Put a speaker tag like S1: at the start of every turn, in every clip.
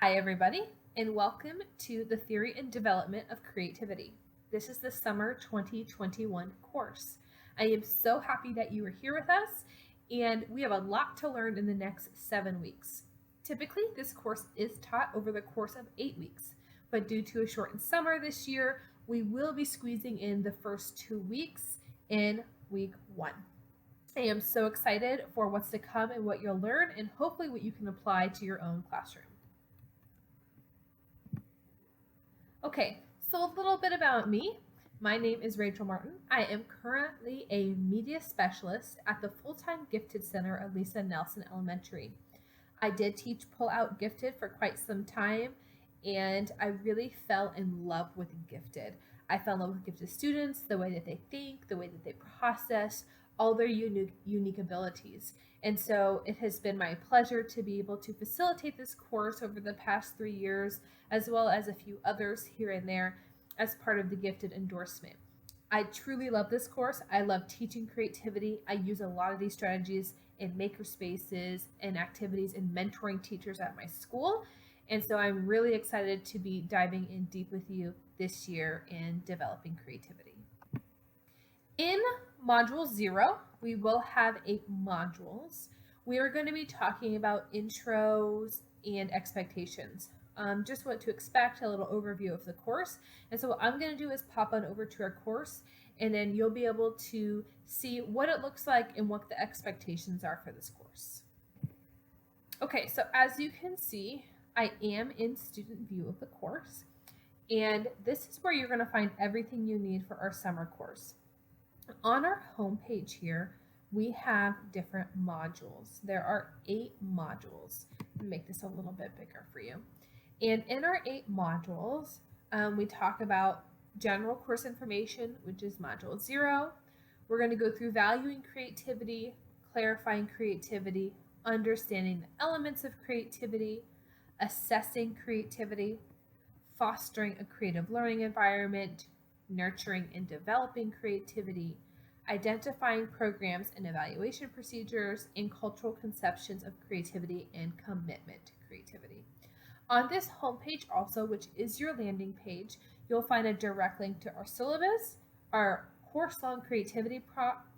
S1: Hi, everybody, and welcome to the Theory and Development of Creativity. This is the Summer 2021 course. I am so happy that you are here with us, and we have a lot to learn in the next 7 weeks. Typically, this course is taught over the course of 8 weeks, but due to a shortened summer this year, we will be squeezing in the first 2 weeks in week one. I am so excited for what's to come and what you'll learn, and hopefully, what you can apply to your own classroom. Okay, so a little bit about me. My name is Rachel Martin. I am currently a media specialist at the full-time Gifted Center at Lisa Nelson Elementary. I did teach Pull Out Gifted for quite some time, and I really fell in love with Gifted. I fell in love with Gifted students, the way that they think, the way that they process, all their unique abilities. And so it has been my pleasure to be able to facilitate this course over the past 3 years, as well as a few others here and there as part of the Gifted endorsement. I truly love this course. I love teaching creativity. I use a lot of these strategies in maker spaces and activities and mentoring teachers at my school. And so I'm really excited to be diving in deep with you this year in developing creativity. In Module 0, we will have 8 modules. We are going to be talking about intros and expectations. Just what to expect, a little overview of the course. And so what I'm going to do is pop on over to our course, and then you'll be able to see what it looks like and what the expectations are for this course. Okay, so as you can see, I am in student view of the course, and this is where you're going to find everything you need for our summer course. On our homepage here, we have different modules. There are 8 modules. Let me make this a little bit bigger for you. And in our 8 modules, we talk about general course information, which is module 0. We're going to go through valuing creativity, clarifying creativity, understanding the elements of creativity, assessing creativity, fostering a creative learning environment, nurturing and developing creativity, identifying programs and evaluation procedures, and cultural conceptions of creativity and commitment to creativity. On this homepage also, which is your landing page, you'll find a direct link to our syllabus, our course-long creativity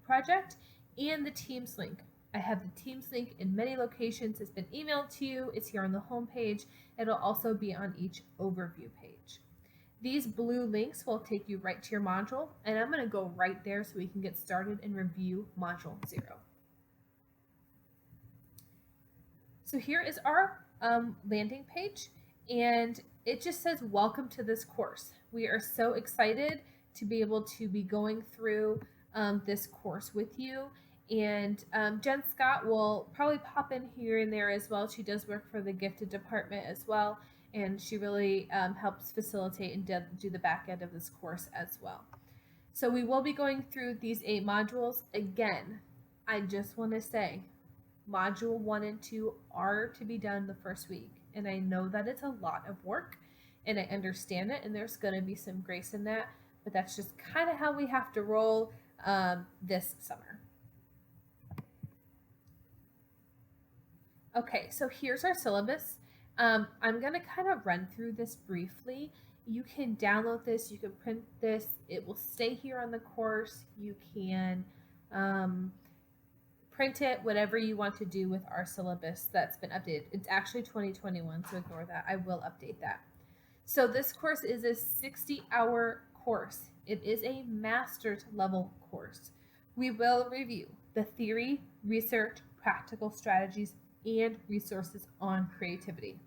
S1: project, and the Teams link. I have the Teams link in many locations. It's been emailed to you. It's here on the homepage. It'll also be on each overview page. These blue links will take you right to your module, and I'm going to go right there so we can get started and review Module 0. So here is our landing page, and it just says, welcome to this course. We are so excited to be able to be going through this course with you. And Jen Scott will probably pop in here and there as well. She does work for the gifted department as well, and she really helps facilitate and do the back end of this course as well. So we will be going through these 8 modules. Again, I just want to say, module 1 and 2 are to be done the first week, and I know that it's a lot of work, and I understand it, and there's going to be some grace in that, but that's just kind of how we have to roll this summer. Okay, so here's our syllabus. I'm going to kind of run through this briefly. You can download this, you can print this, it will stay here on the course. You can print it, whatever you want to do with our syllabus that's been updated. It's actually 2021, so ignore that. I will update that. So this course is a 60-hour course. It is a master's level course. We will review the theory, research, practical strategies, and resources on creativity.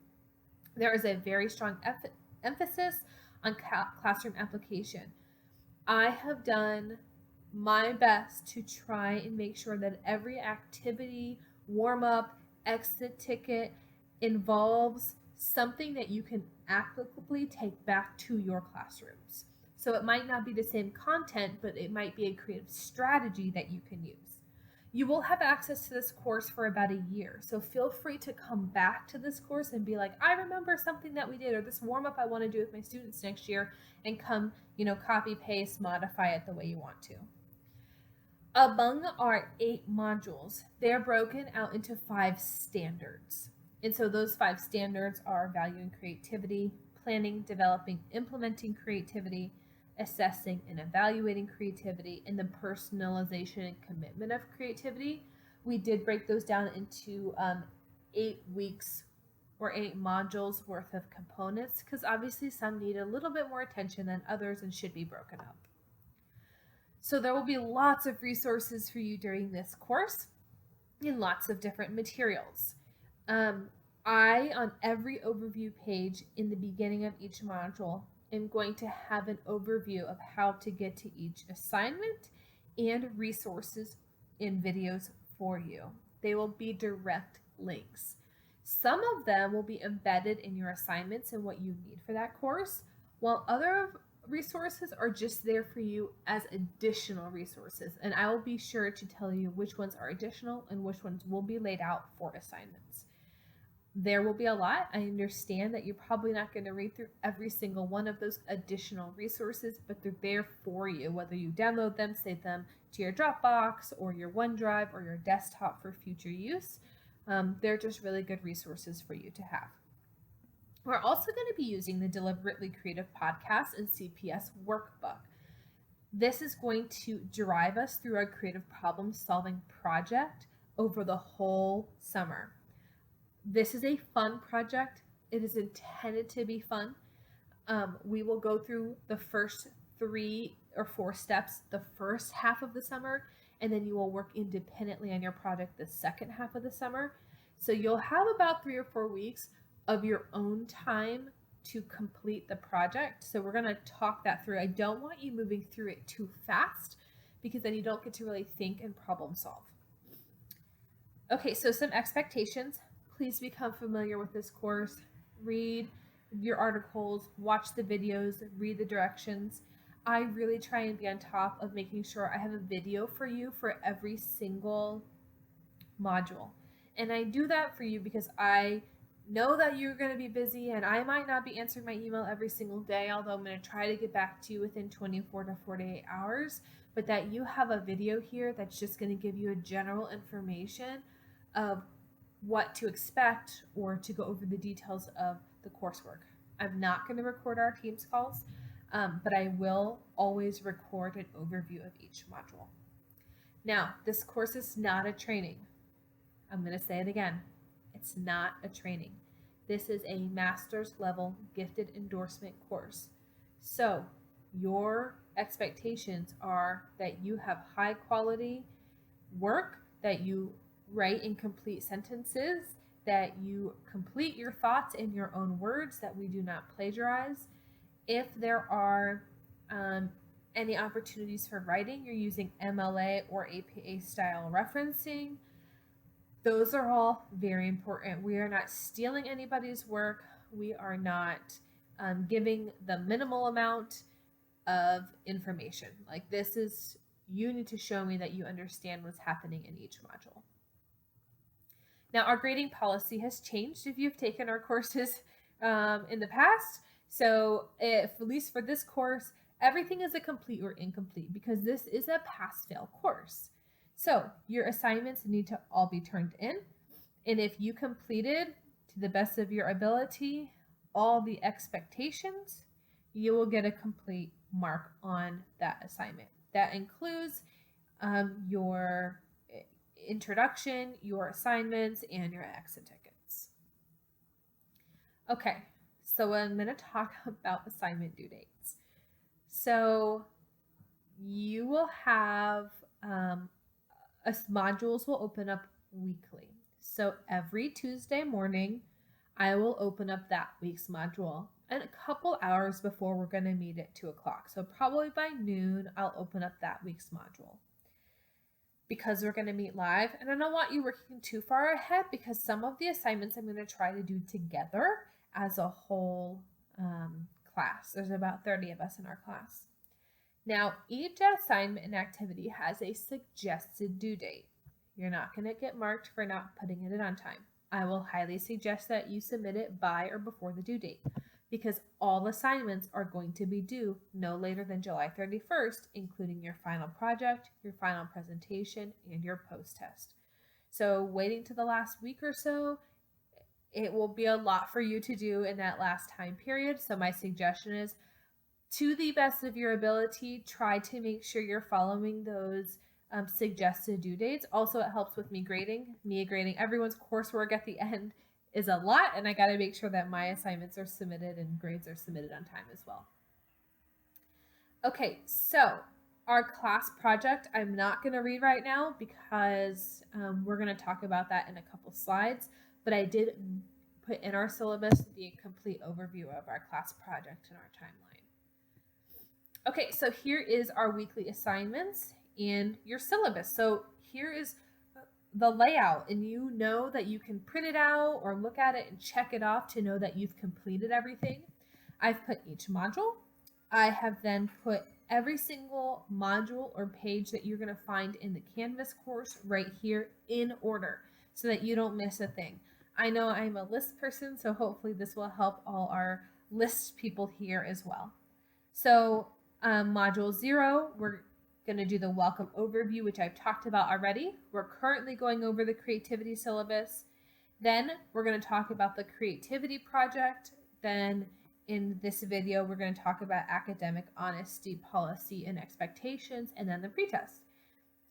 S1: There is a very strong emphasis on classroom application. I have done my best to try and make sure that every activity, warm up, exit ticket involves something that you can applicably take back to your classrooms. So it might not be the same content, but it might be a creative strategy that you can use. You will have access to this course for about a year, so feel free to come back to this course and be like, I remember something that we did, or this warm-up I want to do with my students next year, and come, copy, paste, modify it the way you want to. Among our 8 modules, they are broken out into 5 standards. And so those 5 standards are valuing creativity, planning, developing, implementing creativity, assessing and evaluating creativity, and the personalization and commitment of creativity. We did break those down into 8 weeks or 8 modules worth of components because obviously some need a little bit more attention than others and should be broken up. So there will be lots of resources for you during this course and lots of different materials. On every overview page in the beginning of each module, am going to have an overview of how to get to each assignment and resources in videos for you. They will be direct links. Some of them will be embedded in your assignments and what you need for that course, while other resources are just there for you as additional resources. And I will be sure to tell you which ones are additional and which ones will be laid out for assignments. There will be a lot. I understand that you're probably not going to read through every single one of those additional resources, but they're there for you, whether you download them, save them to your Dropbox or your OneDrive or your desktop for future use. They're just really good resources for you to have. We're also going to be using the Deliberately Creative Podcast and CPS workbook. This is going to drive us through our creative problem solving project over the whole summer. This is a fun project. It is intended to be fun. We will go through the first 3 or 4 steps the first half of the summer, and then you will work independently on your project the second half of the summer. So you'll have about 3 or 4 weeks of your own time to complete the project. So we're going to talk that through. I don't want you moving through it too fast because then you don't get to really think and problem solve. Okay, so some expectations. Please become familiar with this course. Read your articles, watch the videos, read the directions. I really try and be on top of making sure I have a video for you for every single module. And I do that for you because I know that you're going to be busy and I might not be answering my email every single day, although I'm going to try to get back to you within 24 to 48 hours, but that you have a video here that's just going to give you a general information of what to expect or to go over the details of the coursework. I'm not going to record our Teams calls, but I will always record an overview of each module. Now, this course is not a training. I'm going to say it again. It's not a training. This is a master's level gifted endorsement course. So your expectations are that you have high quality work, that you write and complete sentences, that you complete your thoughts in your own words, that we do not plagiarize. If there are any opportunities for writing, you're using MLA or APA style referencing. Those are all very important. We are not stealing anybody's work. We are not giving the minimal amount of information. Like this is, you need to show me that you understand what's happening in each module. Now, our grading policy has changed if you've taken our courses in the past. So if, at least for this course, everything is a complete or incomplete because this is a pass-fail course. So your assignments need to all be turned in. And if you completed to the best of your ability all the expectations, you will get a complete mark on that assignment. That includes your introduction, your assignments, and your exit tickets. Okay, so I'm going to talk about assignment due dates. So you will have modules will open up weekly. So every Tuesday morning, I will open up that week's module, and a couple hours before we're going to meet at 2 o'clock. So probably by noon, I'll open up that week's module because we're going to meet live. And I don't want you working too far ahead because some of the assignments I'm going to try to do together as a whole class. There's about 30 of us in our class. Now, each assignment and activity has a suggested due date. You're not going to get marked for not putting it in on time. I will highly suggest that you submit it by or before the due date because all assignments are going to be due no later than July 31st, including your final project, your final presentation, and your post-test. So waiting to the last week or so it will be a lot for you to do in that last time period. So my suggestion is, to the best of your ability, try to make sure you're following those suggested due dates. Also, it helps with me grading. Me grading everyone's coursework at the end is a lot, and I got to make sure that my assignments are submitted and grades are submitted on time as well. Okay, so our class project, I'm not going to read right now because we're going to talk about that in a couple slides, but I did put in our syllabus the complete overview of our class project and our timeline. Okay, so here is our weekly assignments and your syllabus. So here is the layout, and you know that you can print it out or look at it and check it off to know that you've completed everything. I've put each module. I have then put every single module or page that you're going to find in the Canvas course right here in order so that you don't miss a thing. I know I'm a list person, so hopefully this will help all our list people here as well. So module 0, we're going to do the welcome overview, which I've talked about already. We're currently going over the creativity syllabus. Then we're going to talk about the creativity project. Then in this video, we're going to talk about academic honesty, policy, and expectations, and then the pretest.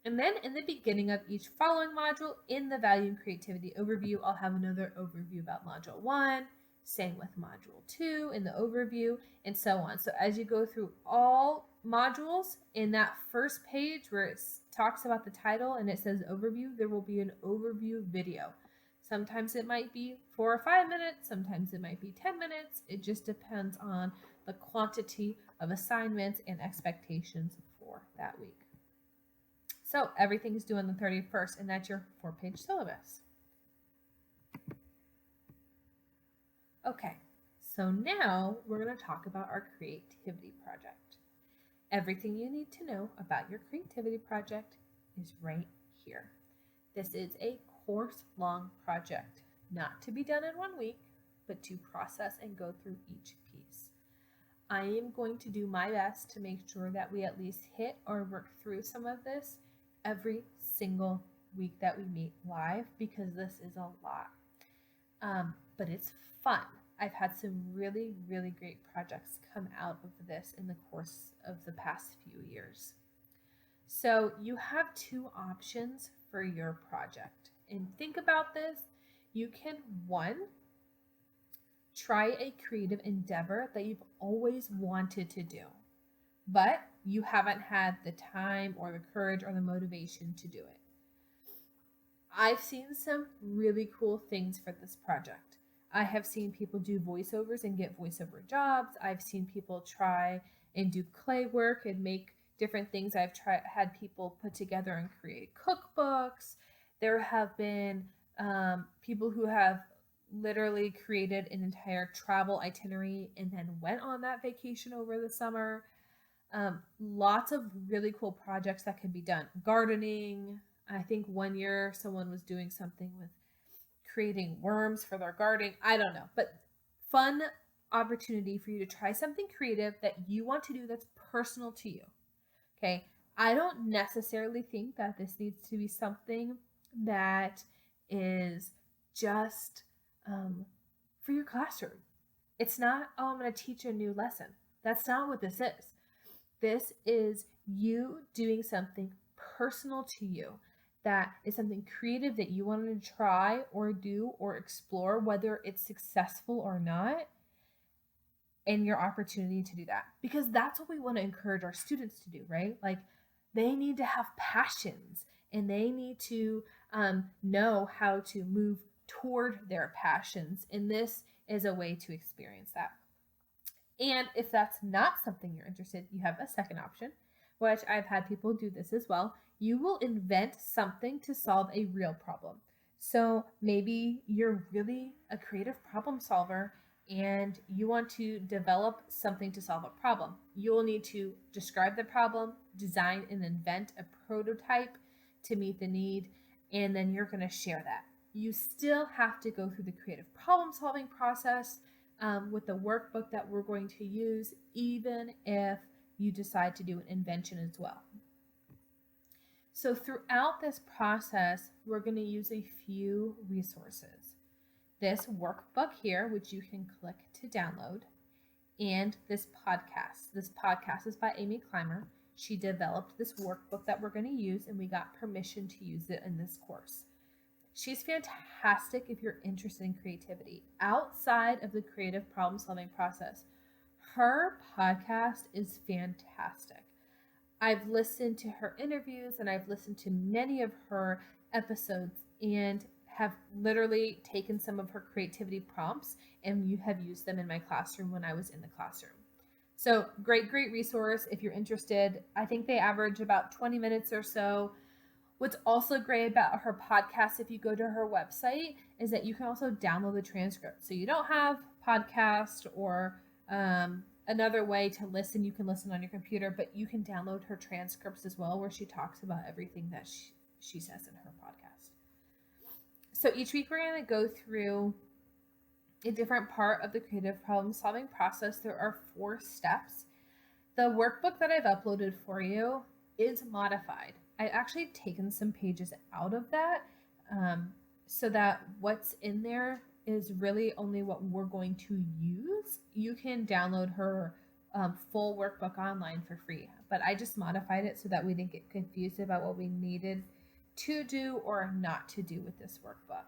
S1: And then in the beginning of each following module, in the value and creativity overview, I'll have another overview about module 1, same with module 2 in the overview, and so on. So as you go through all modules, in that first page where it talks about the title and it says overview, there will be an overview video. Sometimes it might be 4 or 5 minutes, sometimes it might be 10 minutes. It just depends on the quantity of assignments and expectations for that week. So everything's due on the 31st, and that's your 4-page syllabus. Okay, so now we're going to talk about our creativity project. Everything you need to know about your creativity project is right here. This is a course-long project, not to be done in 1 week, but to process and go through each piece. I am going to do my best to make sure that we at least hit or work through some of this every single week that we meet live, because this is a lot. But it's fun. I've had some really, really great projects come out of this in the course of the past few years. So you have 2 options for your project. And think about this. You can, 1, try a creative endeavor that you've always wanted to do, but you haven't had the time or the courage or the motivation to do it. I've seen some really cool things for this project. I have seen people do voiceovers and get voiceover jobs. I've seen people try and do clay work and make different things. I've had people put together and create cookbooks. There have been people who have literally created an entire travel itinerary and then went on that vacation over the summer. Lots of really cool projects that can be done. Gardening. I think 1 year someone was doing something with creating worms for their gardening. I don't know, but fun opportunity for you to try something creative that you want to do that's personal to you. Okay. I don't necessarily think that this needs to be something that is just for your classroom. It's not, oh, I'm going to teach you a new lesson. That's not what this is. This is you doing something personal to you that is something creative that you wanted to try or do or explore, whether it's successful or not, and your opportunity to do that. Because that's what we want to encourage our students to do, right? Like, they need to have passions and they need to know how to move toward their passions. And this is a way to experience that. And if that's not something you're interested in, you have a second option, which I've had people do this as well. You will invent something to solve a real problem. So maybe you're really a creative problem solver and you want to develop something to solve a problem. You'll need to describe the problem, design and invent a prototype to meet the need, and then you're going to share that. You still have to go through the creative problem solving process with the workbook that we're going to use, even if you decide to do an invention as well. So throughout this process, we're going to use a few resources. this workbook here, which you can click to download, and this podcast. This podcast is by Amy Clymer. She developed this workbook that we're going to use, and we got permission to use it in this course. She's fantastic if you're interested in creativity outside of the creative problem solving process. Her podcast is fantastic. I've listened to her interviews and I've listened to many of her episodes and have literally taken some of her creativity prompts and you have used them in my classroom when I was in the classroom. So great resource if you're interested. I think they average about 20 minutes or so. What's also great about her podcast, if you go to her website, is that you can also download the transcript. So you don't have podcast or another way to listen. You can listen on your computer, but you can download her transcripts as well, where she talks about everything that she says in her podcast. So each week we're going to go through a different part of the creative problem solving process. There are 4 steps. The workbook that I've uploaded for you is modified. I've actually taken some pages out of that so that what's in there is really only what we're going to use. You can download her full workbook online for free, but I just modified it so that we didn't get confused about what we needed to do or not to do with this workbook.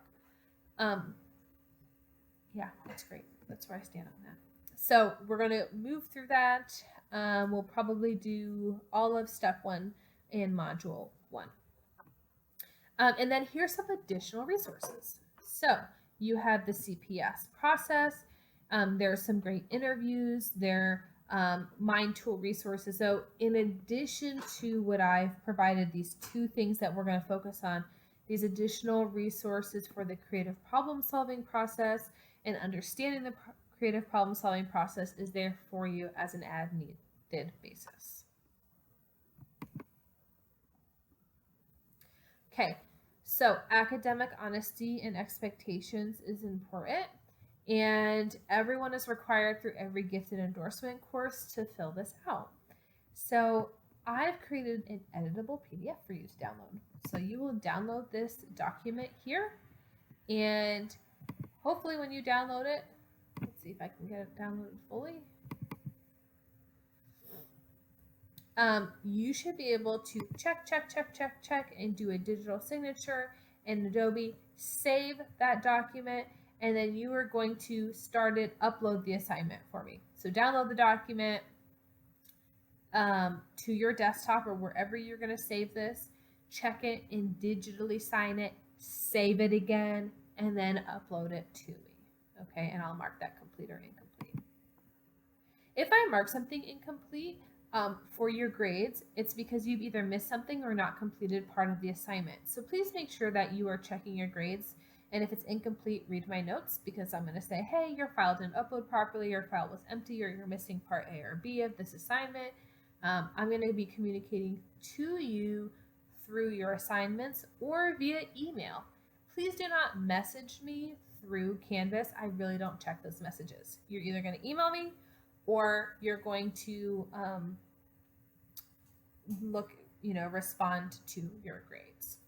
S1: Yeah, that's great. That's where I stand on that. So we're going to move through that. We'll probably do all of step 1 in module 1. And then here's some additional resources. So you have the CPS process. There's some great interviews. There are mind tool resources. So in addition to what I've provided, these 2 things that we're going to focus on, these additional resources for the creative problem solving process and understanding the creative problem solving process is there for you as an as needed basis. Okay, so academic honesty and expectations is important, and everyone is required through every gifted endorsement course to fill this out. So I've created an editable PDF for you to download. So you will download this document here, and hopefully when you download it, let's see if I can get it downloaded fully. You should be able to check, and do a digital signature in Adobe, save that document, and then you are going to start it, upload the assignment for me. So download the document to your desktop or wherever you're going to save this, check it and digitally sign it, save it again, and then upload it to me. Okay, and I'll mark that complete or incomplete. If I mark something incomplete, for your grades, it's because you've either missed something or not completed part of the assignment. So please make sure that you are checking your grades. And if it's incomplete, read my notes because I'm going to say, hey, your file didn't upload properly, your file was empty, or you're missing part A or B of this assignment. I'm going to be communicating to you through your assignments or via email. Please do not message me through Canvas. I really don't check those messages. You're either going to email me or you're going to respond to your grades.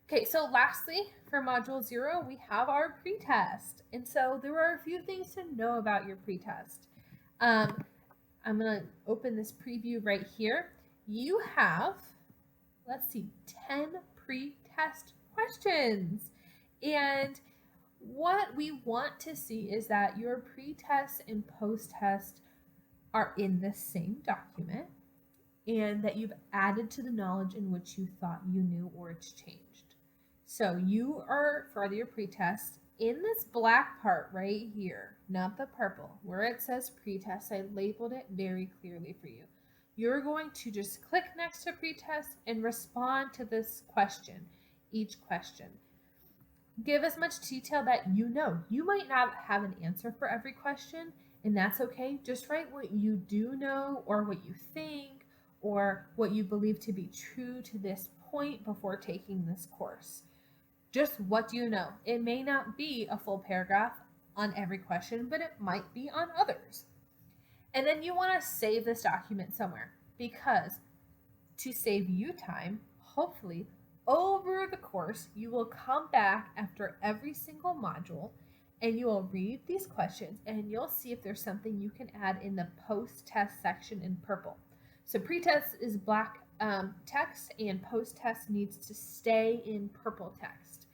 S1: Okay, so lastly, for Module 0, we have our pretest. And so there are a few things to know about your pretest. I'm going to open this preview right here. You have, 10 pretest questions. And what we want to see is that your pretest and post-test are in the same document and that you've added to the knowledge in which you thought you knew or it's changed. So you are, for your pretest, in this black part right here, not the purple, where it says pretest, I labeled it very clearly for you. You're going to just click next to pretest and respond to this question, each question. Give as much detail that you know. You might not have an answer for every question, and that's okay. Just write what you do know or what you think or what you believe to be true to this point before taking this course. Just what do you know? It may not be a full paragraph on every question, but it might be on others. And then you want to save this document somewhere because to save you time, hopefully, over the course, you will come back after every single module and you will read these questions and you'll see if there's something you can add in the post-test section in purple. So pre-test is black text and post-test needs to stay in purple text.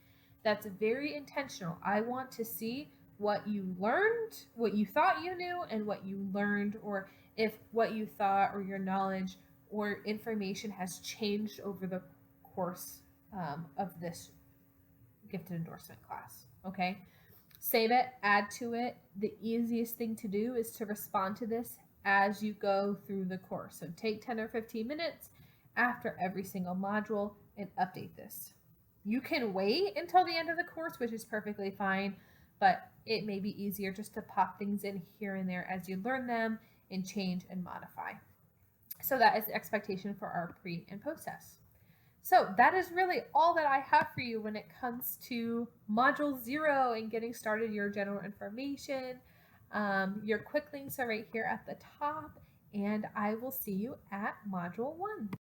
S1: That's very intentional. I want to see what you learned, what you thought you knew, and what you learned, or if what you thought or your knowledge or information has changed over the course of this gifted endorsement class. Okay? Save it, add to it. The easiest thing to do is to respond to this as you go through the course. So take 10 or 15 minutes after every single module and update this. You can wait until the end of the course, which is perfectly fine, but it may be easier just to pop things in here and there as you learn them and change and modify. So that is the expectation for our pre and post tests. So that is really all that I have for you when it comes to Module 0 and getting started your general information. Your quick links are right here at the top, and I will see you at Module 1.